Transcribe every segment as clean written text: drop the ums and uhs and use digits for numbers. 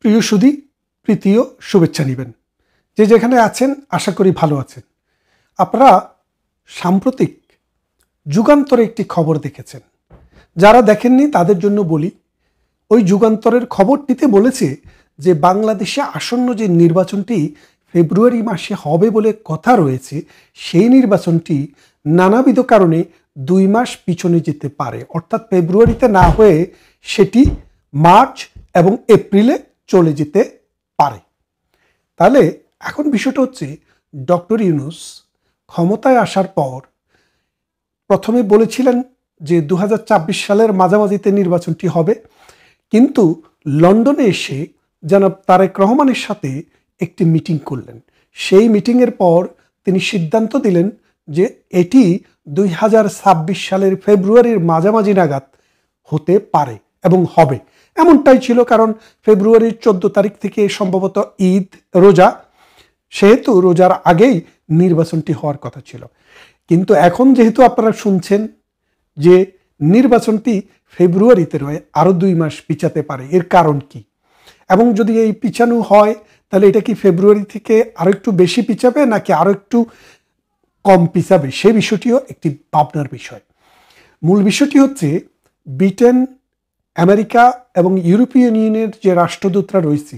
প্রিয় সুধী, প্রীতীয় শুভেচ্ছা নেবেন। যে যেখানে আছেন আশা করি ভালো আছেন। আপনারা সাম্প্রতিক যুগান্তরে একটি খবর দেখেছেন। যারা দেখেননি তাদের জন্য বলি, ওই যুগান্তরের খবরটিতে বলেছে যে বাংলাদেশে আসন্ন যে নির্বাচনটি ফেব্রুয়ারি মাসে হবে বলে কথা রয়েছে, সেই নির্বাচনটি নানাবিধ কারণে 2 মাস পিছনে যেতে পারে। অর্থাৎ ফেব্রুয়ারিতে না হয়ে সেটি মার্চ এবং এপ্রিলে চলে যেতে পারে। তাহলে এখন বিষয়টা হচ্ছে, ডক্টর ইউনূস ক্ষমতায় আসার পর প্রথমে বলেছিলেন যে 2024 সালের মাঝামাঝিতে নির্বাচনটি হবে, কিন্তু লন্ডনে এসে জনাব তারেক রহমানের সাথে একটি মিটিং করলেন। সেই মিটিংয়ের পর তিনি সিদ্ধান্ত দিলেন যে এটি 2026 সালের ফেব্রুয়ারির মাঝামাঝি নাগাদ হতে পারে এবং হবে। এমনটাই ছিল, কারণ ফেব্রুয়ারির 14 তারিখ থেকে সম্ভবত ঈদ, রোজা, সেহেতু রোজার আগেই নির্বাচনটি হওয়ার কথা ছিল। কিন্তু এখন যেহেতু আপনারা শুনছেন যে নির্বাচনটি ফেব্রুয়ারিতে রয়ে আরও 2 মাস পিছাতে পারে, এর কারণ কি? এবং যদি এই পিছানো হয় তাহলে এটা কি ফেব্রুয়ারি থেকে আরও একটু বেশি পিছাবে নাকি আরও একটু কম পিছাবে, সে বিষয়টিও একটি ভাবনার বিষয়। মূল বিষয়টি হচ্ছে, ব্রিটেন, আমেরিকা এবং ইউরোপিয়ান ইউনিয়নের যে রাষ্ট্রদূতরা রয়েছে,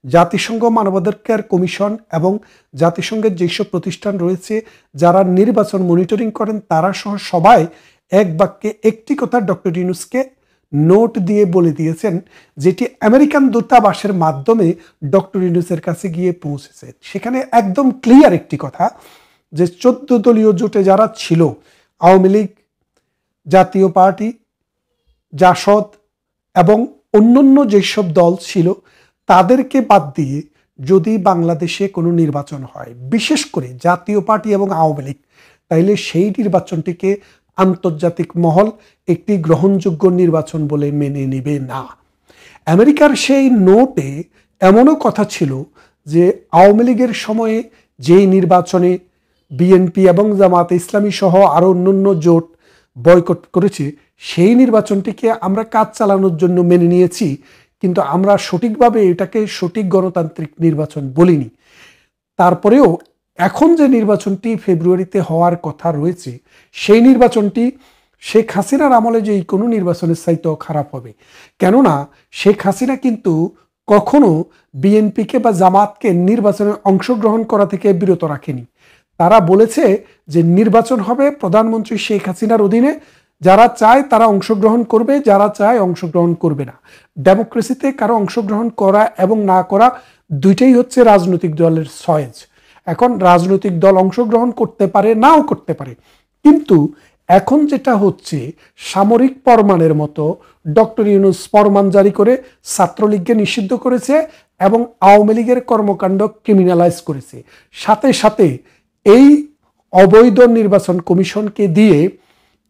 জাতিসংঘ মানবাধিকার কমিশন এবং জাতিসংঘের যেসব প্রতিষ্ঠান রয়েছে যারা নির্বাচন মনিটরিং করেন, তারা সহ সবাই এক বাক্যে একটি কথা ডক্টর ইউনূসকে নোট দিয়ে বলে দিয়েছেন, যেটি আমেরিকান দূতাবাসের মাধ্যমে ডক্টর ইউনূসের কাছে গিয়ে পৌঁছেছে। সেখানে একদম ক্লিয়ার একটি কথা, যে 14 দলীয় জোটে যারা ছিল, আওয়ামী লীগ, জাতীয় পার্টি, জাসদ এবং অন্যান্য যেসব দল ছিল, তাদেরকে বাদ দিয়ে যদি বাংলাদেশে কোনো নির্বাচন হয়, বিশেষ করে জাতীয় পার্টি এবং আওয়ামী লীগ, তাইলে সেই নির্বাচনটিকে আন্তর্জাতিক মহল একটি গ্রহণযোগ্য নির্বাচন বলে মেনে নেবে না। আমেরিকার সেই নোটে এমনও কথা ছিল যে আওয়ামী লীগের সময়ে যেই নির্বাচনে বিএনপি এবং জামাতে ইসলামী সহ আরও অন্যান্য জোট বয়কট করেছে, সেই নির্বাচনটিকে আমরা কাজ চালানোর জন্য মেনে নিয়েছি, কিন্তু আমরা সঠিকভাবে এটাকে সঠিক গণতান্ত্রিক নির্বাচন বলিনি। তারপরেও এখন যে নির্বাচনটি ফেব্রুয়ারিতে হওয়ার কথা রয়েছে, সেই নির্বাচনটি শেখ হাসিনার আমলে যে কোনো নির্বাচনের চাইতেও খারাপ হবে। কেননা শেখ হাসিনা কিন্তু কখনো বিএনপিকে বা জামাতকে নির্বাচনে অংশগ্রহণ করা থেকে বিরত রাখেনি। তারা বলেছে যে নির্বাচন হবে প্রধানমন্ত্রী শেখ হাসিনার অধীনে, যারা চায় তারা অংশগ্রহণ করবে, যারা চায় অংশগ্রহণ করবে না। ডেমোক্রেসিতে কারো অংশগ্রহণ করা এবং না করা দুইটাই হচ্ছে রাজনৈতিক দলের চয়েস। এখন রাজনৈতিক দল অংশগ্রহণ করতে পারে, নাও করতে পারে, কিন্তু এখন যেটা হচ্ছে, সামরিক ফরমানের মতো ডক্টর ইউনূস ফরমান জারি করে ছাত্রলীগকে নিষিদ্ধ করেছে এবং আওয়ামী লীগের কর্মকাণ্ড ক্রিমিনালাইজ করেছে। সাথে সাথে এই অবৈধ নির্বাচন কমিশনকে দিয়ে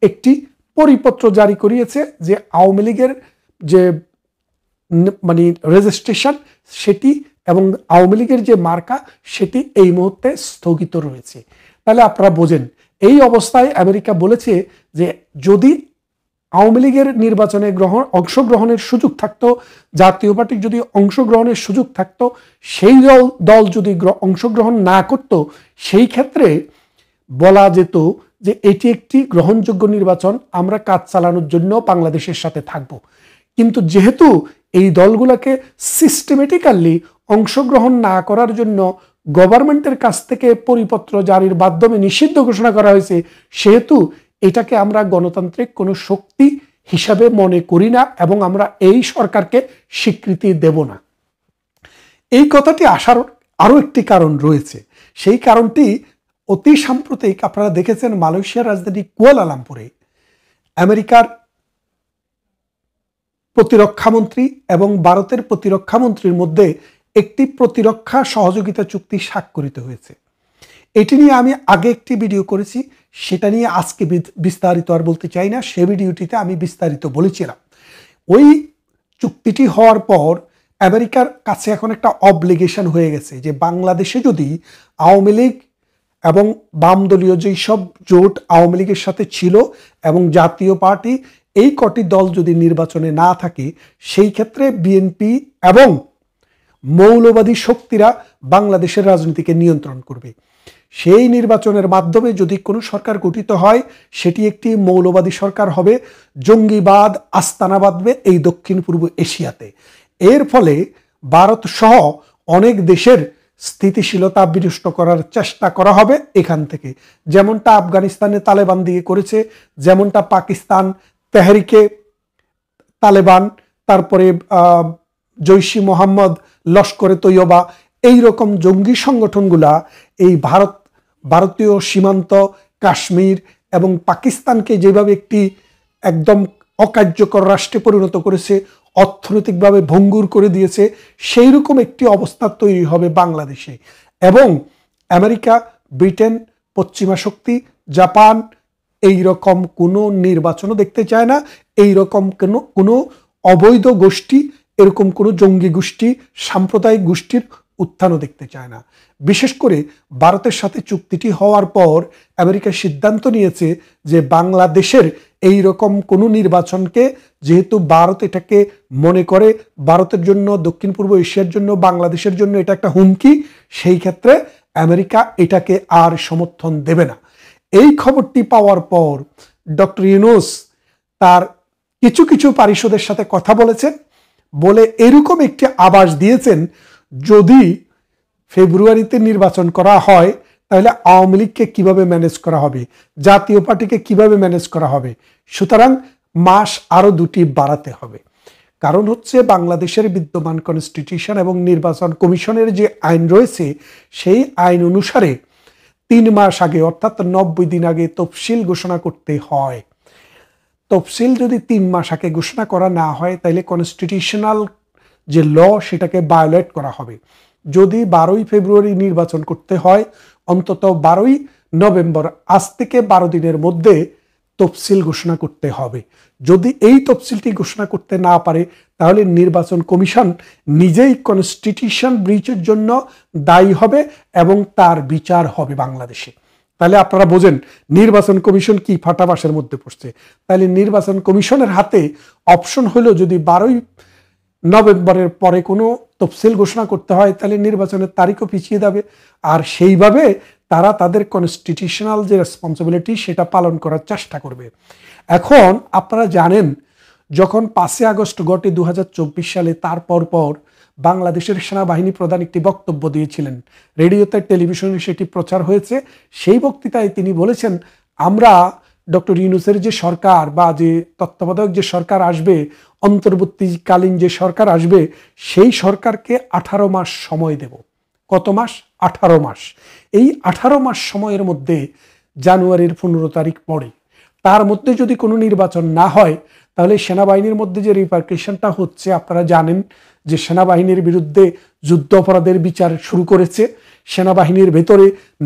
একটি পরিপত্র জারি করিয়েছে যে আওয়ামী লীগের যে রেজিস্ট্রেশন সেটি এবং আওয়ামী লীগের যে মার্কা সেটি এই মুহূর্তে স্থগিত রয়েছে। তাহলে আপনারা বোঝেন, এই অবস্থায় আমেরিকা বলেছে যে যদি আওয়ামী লীগের নির্বাচনে অংশগ্রহণের সুযোগ থাকতো, জাতীয় পার্টির যদি অংশগ্রহণের সুযোগ থাকতো, সেই দল যদি অংশগ্রহণ না করত, সেই ক্ষেত্রে বলা যেত যে এটি একটি গ্রহণযোগ্য নির্বাচন, আমরা কাজ চালানোর জন্য বাংলাদেশের সাথে থাকব। কিন্তু যেহেতু এই দলগুলোকে সিস্টেমেটিক্যালি অংশগ্রহণ না করার জন্য গভর্নমেন্টের কাছ থেকে পরিপত্র জারির মাধ্যমে নিষিদ্ধ ঘোষণা করা হয়েছে, সেহেতু এটাকে আমরা গণতান্ত্রিক কোনো শক্তি হিসাবে মনে করি না এবং আমরা এই সরকারকে স্বীকৃতি দেব না। এই কথাটি আসার আরও একটি কারণ রয়েছে। সেই কারণটি অতি সাম্প্রতিক আপনারা দেখেছেন, মালয়েশিয়ার রাজধানী কুয়ালালামপুরে আমেরিকার প্রতিরক্ষামন্ত্রী এবং ভারতের প্রতিরক্ষামন্ত্রীর মধ্যে একটি প্রতিরক্ষা সহযোগিতা চুক্তি স্বাক্ষরিত হয়েছে। এটি নিয়ে আমি আগে একটি ভিডিও করেছি, সেটা নিয়ে আজকে বিস্তারিত আর বলতে চাই না। সে ভিডিওটিতে আমি বিস্তারিত বলেছিলাম। ওই চুক্তিটি হওয়ার পর আমেরিকার কাছে এখন একটা অব্লিগেশন হয়ে গেছে যে বাংলাদেশে যদি আওয়ামী লীগ এবং বাম দলীয় যেই সব জোট আওয়ামী লীগের সাথে ছিল এবং জাতীয় পার্টি, এই কটি দল যদি নির্বাচনে না থাকে, সেই ক্ষেত্রে বিএনপি এবং মৌলবাদী শক্তিরা বাংলাদেশের রাজনীতিকে নিয়ন্ত্রণ করবে। সেই নির্বাচনের মাধ্যমে যদি কোনো সরকার গঠিত হয়, সেটি একটি মৌলবাদী সরকার হবে, জঙ্গিবাদ আস্তানা বাঁধবে এই দক্ষিণ পূর্ব এশিয়াতে। এর ফলে ভারত সহ অনেক দেশের স্থিতিশীলতা বিনষ্ট করার চেষ্টা করা হবে এখান থেকে, যেমনটা আফগানিস্তানে তালেবান দিয়ে করেছে, যেমনটা পাকিস্তান তেহরিকে তালেবান, তারপরে জৈশি মোহাম্মদ, লস্করে তৈয়বা, এই রকম জঙ্গি সংগঠনগুলা এই ভারতীয় সীমান্ত, কাশ্মীর এবং পাকিস্তানকে যেভাবে একটি একদম অকার্যকর রাষ্ট্রে পরিণত করেছে, অর্থনৈতিকভাবে ভঙ্গুর করে দিয়েছে, সেই রকম একটি অবস্থা তৈরি হবে বাংলাদেশে। এবং আমেরিকা, ব্রিটেন, পশ্চিমা শক্তি, জাপান এই রকম কোনো নির্বাচনও দেখতে চায় না, এই রকম কোনো অবৈধ গোষ্ঠী, এরকম কোনো জঙ্গি গোষ্ঠী, সাম্প্রদায়িক গোষ্ঠীর উত্থানও দেখতে চায় না। বিশেষ করে ভারতের সাথে চুক্তিটি হওয়ার পর আমেরিকা সিদ্ধান্ত নিয়েছে যে বাংলাদেশের এই রকম কোনো নির্বাচনকে, যেহেতু ভারত এটাকে মনে করে ভারতের জন্য, দক্ষিণ পূর্ব এশিয়ার জন্য, বাংলাদেশের জন্য এটা একটা হুমকি, সেই ক্ষেত্রে আমেরিকা এটাকে আর সমর্থন দেবে না। এই খবরটি পাওয়ার পর ডক্টর ইউনূস তার কিছু কিছু পারিষদের সাথে কথা বলেছেন, বলে এরকম একটি আভাস দিয়েছেন, যদি ফেব্রুয়ারিতে নির্বাচন করা হয় তাহলে আওয়ামী লীগকে কিভাবে ম্যানেজ করা হবে, জাতীয় পার্টিকে কিভাবে ম্যানেজ করা হবে, সুতরাং মাস আরো 2টি বাড়াতে হবে। কারণ হচ্ছে বাংলাদেশের বিদ্যমান কনস্টিটিউশন এবং নির্বাচন কমিশনের যে আইন রয়েছে, সেই আইন অনুসারে 3 মাস আগে অর্থাৎ 90 দিন আগে তফসিল ঘোষণা করতে হয়। তফসিল যদি 3 মাস আগে ঘোষণা করা না হয়, তাহলে কনস্টিটিউশনাল যে ল সেটাকে ভায়োলেট করা হবে। যদি 12ই ফেব্রুয়ারি নির্বাচন করতে হয়, অন্তত 12ই নভেম্বর, আজ থেকে 12 দিনের মধ্যে তফসিল ঘোষণা করতে হবে। যদি এই তফসিলটি ঘোষণা করতে না পারে, তাহলে নির্বাচন কমিশন নিজেই কনস্টিটিউশন ব্রিচের জন্য দায়ী হবে এবং তার বিচার হবে বাংলাদেশে। তাহলে আপনারা বোঝেন নির্বাচন কমিশন কি ফাটাবাসের মধ্যে পড়ছে। তাহলে নির্বাচন কমিশনের হাতে অপশন হলো, যদি 12ই নভেম্বরের পরে কোনো তফসিল ঘোষণা করতে হয়, তাহলে নির্বাচনের তারিখও পিছিয়ে যাবে, আর সেইভাবে তারা তাদের কনস্টিটিউশনাল যে রেসপন্সিবিলিটি সেটা পালন করার চেষ্টা করবে। এখন আপনারা জানেন, যখন 5ই আগস্ট ঘটে 2024 সালে, তারপর পর বাংলাদেশের সেনাবাহিনী প্রধান একটি বক্তব্য দিয়েছিলেন, রেডিওতে টেলিভিশনে সেটি প্রচার হয়েছে। সেই বক্তৃতায় তিনি বলেছেন, আমরা ডক্টর ইউনূসের যে সরকার বা যে তত্ত্বাবধায়ক যে সরকার আসবে, অন্তর্বর্তীকালীন যে সরকার আসবে, সেই সরকারকে 18 মাস সময় দেব। কত মাস? 18 মাস। এই 18 মাস সময়ের মধ্যে জানুয়ারির 15 তারিখ পড়ে, তার মধ্যে যদি কোনো নির্বাচন না হয়, তাহলে সেনাবাহিনীর মধ্যে যে রিপার্কেশনটা হচ্ছে আপনারা জানেন, যে সেনাবাহিনীর বিরুদ্ধে যুদ্ধ অপরাধের বিচার শুরু করেছে। সেনাবাহিনীর ভেতরে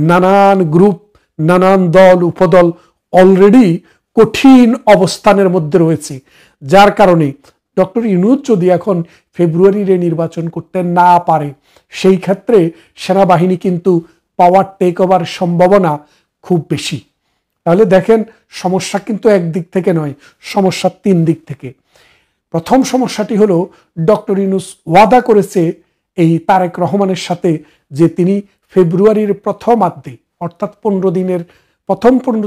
নানান গ্রুপ, নানান দল, উপদল অলরেডি কঠিন অবস্থানের মধ্যে রয়েছে, যার কারণে ডক্টর ইউনূস যদি এখন ফেব্রুয়ারিতে নির্বাচন করতে না পারে, সেই ক্ষেত্রে সেনাবাহিনী কিন্তু পাওয়ার টেক ওভার সম্ভাবনা খুব বেশি। তাহলে দেখেন, সমস্যা কিন্তু একদিক থেকে নয়, সমস্যা 3 দিক থেকে। প্রথম সমস্যাটি হলো, ডক্টর ইউনূস ওয়াদা করেছে এই তারেক রহমানের সাথে যে তিনি ফেব্রুয়ারির প্রথমার্ধে, অর্থাৎ 15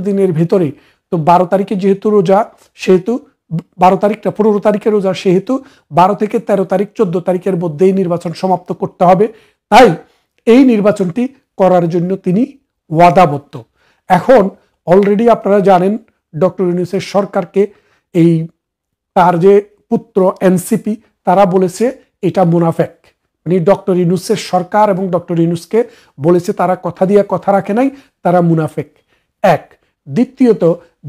দিনের ভেতরে, তো 12 তারিখে যেহেতু রোজা, সেহেতু 12 তারিখটা 15 তারিখে রোজা, সেহেতু 12 থেকে 13 তারিখ 14 তারিখের মধ্যেই নির্বাচন সমাপ্ত করতে হবে। তাই এই নির্বাচনটি করার জন্য তিনি ওয়াদাবদ্ধ। এখন অলরেডি আপনারা জানেন, ডক্টর ইউনূসের সরকারকে এই তার যে পুত্র এনসিপি, তারা বলেছে এটা মুনাফেক, মানে ডক্টর ইউনূসের সরকার এবং ডক্টর ইউনূসকে বলেছে তারা কথা দিয়ে কথা রাখে নাই, তারা মুনাফেক। এক। দ্বিতীয়ত,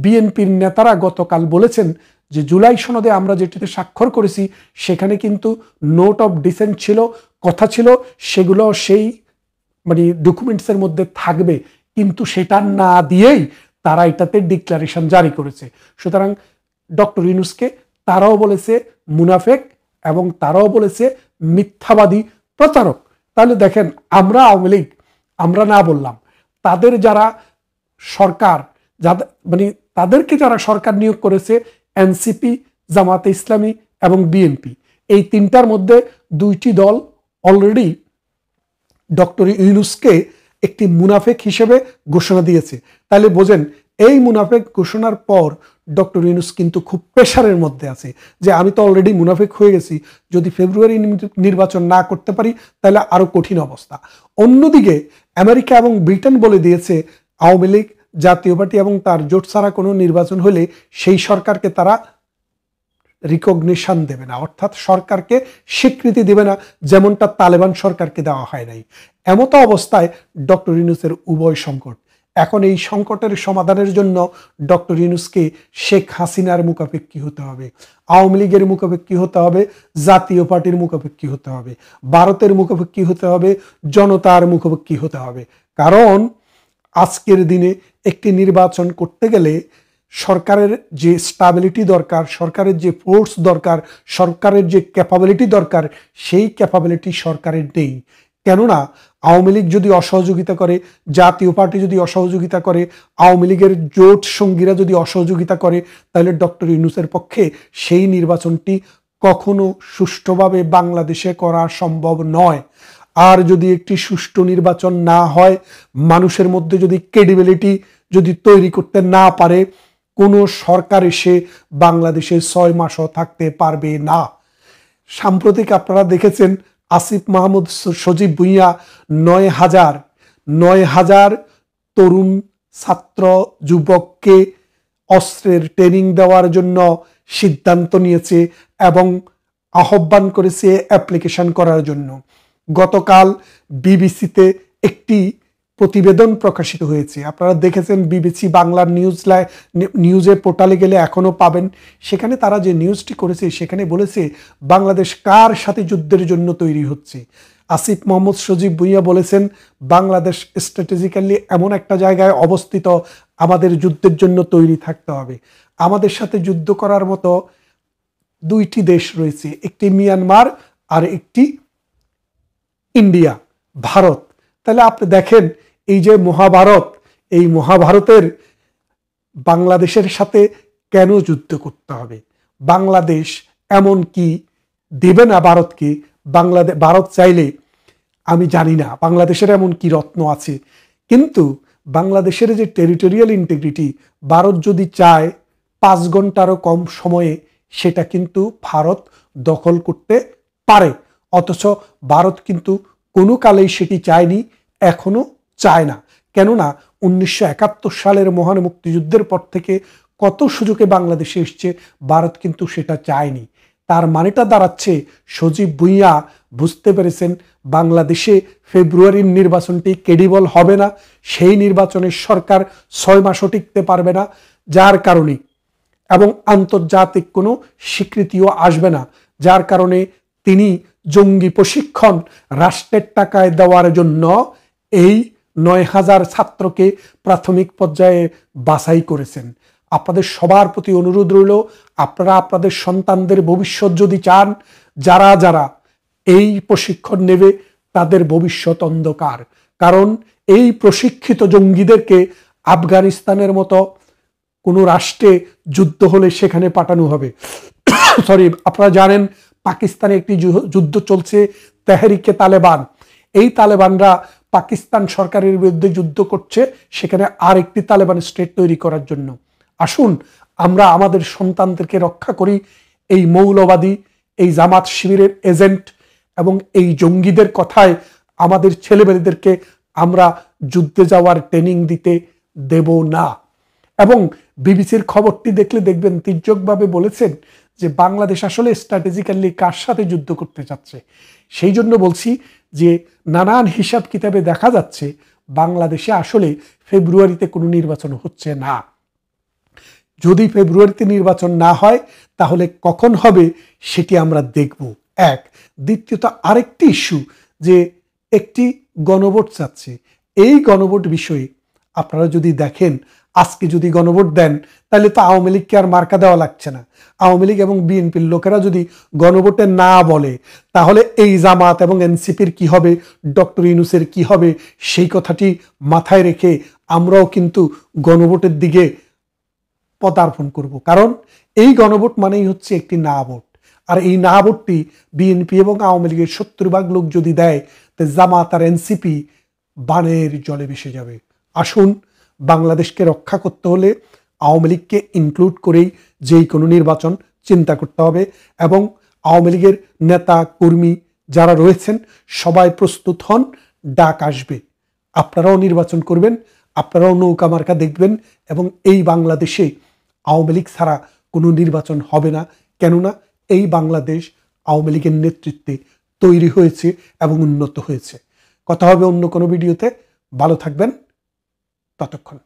বিএনপির নেতারা গতকাল বলেছেন যে জুলাই সনদে আমরা যেটিতে স্বাক্ষর করেছি, সেখানে কিন্তু নোট অফ ডিসেন্ট ছিল, কথা ছিল, সেগুলো সেই মানে ডকুমেন্টসের মধ্যে থাকবে, কিন্তু সেটা না দিয়েই তারা এটাতে ডিক্লারেশন জারি করেছে। সুতরাং ডক্টর ইউনূসকে তারাও বলেছে মুনাফেক এবং তারাও বলেছে মিথ্যাবাদী, প্রতারক। তাহলে দেখেন, আমরা আওয়ামী লীগ আমরা না বললাম, তাদের যারা সরকার, যাদের মানে তাদেরকে যারা সরকার নিয়োগ করেছে, এনসিপি, জামাতে ইসলামী এবং বিএনপি, এই 3টার মধ্যে 2টি দল অলরেডি ডক্টর ইউনূসকে একটি মুনাফেক হিসেবে ঘোষণা দিয়েছে। তাহলে বোঝেন এই মুনাফেক ঘোষণার পর ডক্টর ইউনূস কিন্তু খুব প্রেশারের মধ্যে আছে যে আমি তো অলরেডি মুনাফেক হয়ে গেছি, যদি ফেব্রুয়ারি নির্বাচন না করতে পারি তাহলে আরো কঠিন অবস্থা। অন্যদিকে আমেরিকা এবং ব্রিটেন বলে দিয়েছে আওয়ামী লীগ, জাতীয় পার্টি এবং তার জোট ছাড়া কোনো নির্বাচন হলে সেই সরকারকে তারা রিকগনিশন দেবে না, অর্থাৎ সরকারকে স্বীকৃতি দেবে না, যেমনটা তালেবান সরকারকে দেওয়া হয় নাই। এমতো অবস্থায় ডক্টর ইউনূসের উভয় সংকট। এখন এই সংকটের সমাধানের জন্য ডক্টর ইউনূসকে শেখ হাসিনার মুখাপেক্ষী হতে হবে, আওয়ামী লীগের মুখাপেক্ষী হতে হবে, জাতীয় পার্টির মুখাপেক্ষী হতে হবে, ভারতের মুখাপেক্ষী হতে হবে, জনতার মুখাপেক্ষী হতে হবে। কারণ আজকের দিনে একটি নির্বাচন করতে গেলে সরকারের যে স্টাবিলিটি দরকার, সরকারের যে ফোর্স দরকার, সরকারের যে ক্যাপাবিলিটি দরকার, সেই ক্যাপাবিলিটি সরকারের নেই। কেননা আওয়ামী লীগ যদি অসহযোগিতা করে, জাতীয় পার্টি যদি অসহযোগিতা করে, আওয়ামী লীগের জোট সঙ্গীরা যদি অসহযোগিতা করে, তাহলে ডক্টর ইউনূসের পক্ষে সেই নির্বাচনটি কখনো সুষ্ঠুভাবে বাংলাদেশে করা সম্ভব নয়। আর যদি একটি সুষ্ঠু নির্বাচন না হয়, মানুষের মধ্যে যদি ক্রেডিবিলিটি যদি তৈরি করতে না পারে, কোনো সরকার এসে বাংলাদেশে 6 মাসও থাকতে পারবে না। সাম্প্রতিক আপনারা দেখেছেন আসিফ মাহমুদ সজীব ভুঁইয়া 9,000 তরুণ ছাত্র যুবককে অস্ত্রের ট্রেনিং দেওয়ার জন্য সিদ্ধান্ত নিয়েছে এবং আহ্বান করেছে অ্যাপ্লিকেশন করার জন্য। গতকাল বিবিসিতে একটি প্রতিবেদন প্রকাশিত হয়েছে, আপনারা দেখেছেন, বিবিসি বাংলার নিউজে পোর্টালে গেলে এখনো পাবেন। সেখানে তারা যে নিউজটি করেছে সেখানে বলেছে বাংলাদেশ কার সাথে যুদ্ধের জন্য তৈরি হচ্ছে। আসিফ মাহমুদ সজীব ভুঁইয়া বলেছেন বাংলাদেশ স্ট্র্যাটেজিক্যালি এমন একটা জায়গায় অবস্থিত, আমাদের যুদ্ধের জন্য তৈরি থাকতে হবে। আমাদের সাথে যুদ্ধ করার মতো 2টি দেশ রয়েছে, একটি মিয়ানমার আর একটি ইন্ডিয়া, ভারত। তাহলে আপনি দেখেন এই যে মহাভারত, এই মহাভারতের বাংলাদেশের সাথে কেন যুদ্ধ করতে হবে? বাংলাদেশ এমন কি দেবে না ভারতকে? ভারত চাইলে, আমি জানি না বাংলাদেশের এমন কি রত্ন আছে, কিন্তু বাংলাদেশের যে টেরিটোরিয়াল ইন্টিগ্রিটি, ভারত যদি চায় 5 ঘন্টারও কম সময়ে সেটা কিন্তু ভারত দখল করতে পারে। অথচ ভারত কিন্তু কোনো কালেই সেটি চায়নি, এখনো চায় না। কেননা 1971 সালের মহান মুক্তিযুদ্ধের পর থেকে কত সুযোগে বাংলাদেশে এসছে, ভারত কিন্তু সেটা চায়নি। তার মানেটা দাঁড়াচ্ছে সজীব ভুঁইয়া বুঝতে পেরেছেন বাংলাদেশে ফেব্রুয়ারির নির্বাচনটি ক্রেডিবল হবে না, সেই নির্বাচনের সরকার 6 মাসও টিকতে পারবে না, যার কারণে এবং আন্তর্জাতিক কোনো স্বীকৃতিও আসবে না, যার কারণে তিনি জঙ্গি প্রশিক্ষণ রাষ্ট্রের টাকায় দেওয়ার জন্য এই 9,000 ছাত্রকে প্রাথমিক পর্যায়ে বাছাই করেছেন। আপনাদের সবার প্রতি অনুরোধ রইল, আপনারা আপনাদের সন্তানদের ভবিষ্যৎ যদি চান, যারা যারা এই প্রশিক্ষণ নেবে তাদের ভবিষ্যৎ অন্ধকার। কারণ এই প্রশিক্ষিত জঙ্গিদেরকে আফগানিস্তানের মতো কোনো রাষ্ট্রে যুদ্ধ হলে সেখানে পাঠানো হবে। আপনারা জানেন পাকিস্তানে একটি যুদ্ধ চলছে, তেহরিকে তালেবান। এই তালেবানরা পাকিস্তান সরকারের বিরুদ্ধে যুদ্ধ করছে, সেখানে আরেকটি তালেবান স্টেট তৈরি করার জন্য। আসুন আমরা আমাদের সন্তানদেরকে রক্ষা করি এই মৌলবাদী, এই জামাত শিবিরের এজেন্ট এবং এই জঙ্গিদের কথায় আমাদের ছেলেমেয়েদেরকে আমরা যুদ্ধে যাওয়ার ট্রেনিং দিতে দেব না। এবং বিবিসির খবরটি দেখলে দেখবেন তির্যকভাবে বলেছেন যে বাংলাদেশ আসলে স্ট্র্যাটেজিক্যালি কার সাথে যুদ্ধ করতে চাচ্ছে। সেই জন্য বলছি যে নানান হিসাব কিতাবে দেখা যাচ্ছে বাংলাদেশে আসলে ফেব্রুয়ারিতে কোনো নির্বাচন হচ্ছে না। যদি ফেব্রুয়ারিতে নির্বাচন না হয় তাহলে কখন হবে সেটি আমরা দেখব। এক, দ্বিতীয়ত আরেকটি ইস্যু যে একটি গণভোট চাচ্ছে। এই গণভোট বিষয়ে আপনারা যদি দেখেন, আজকে যদি গণভোট দেন তাহলে তো আওয়ামী লীগকে আর মার্কা দেওয়া লাগছে না। আওয়ামী লীগ এবং বিএনপির লোকেরা যদি গণভোটে না বলে তাহলে এই জামাত এবং এনসিপির কি হবে, ডক্টর ইউনূসের কি হবে, সেই কথাটি মাথায় রেখে আমরাও কিন্তু গণভোটের দিকে পদার্পণ করব। কারণ এই গণভোট মানেই হচ্ছে একটি না ভোট। আর এই না ভোটটি বিএনপি এবং আওয়ামী লীগের 70% লোক যদি দেয়, তো জামাত আর এনসিপি বানের জলে ভেসে যাবে। আসুন, বাংলাদেশকে রক্ষা করতে হলে আওয়ামী লীগকে ইনক্লুড করেই যেই কোনো নির্বাচন চিন্তা করতে হবে, এবং আওয়ামী লীগের নেতা কর্মী যারা রয়েছেন সবাই প্রস্তুত হন, ডাক আসবে। আপনারাও নির্বাচন করবেন, আপনারাও নৌকা মার্কা দেখবেন, এবং এই বাংলাদেশে আওয়ামী লীগ ছাড়া কোনো নির্বাচন হবে না। কেননা এই বাংলাদেশ আওয়ামী লীগের নেতৃত্বে তৈরি হয়েছে এবং উন্নত হয়েছে। কথা হবে অন্য কোনো ভিডিওতে। ভালো থাকবেন ততক্ষণ।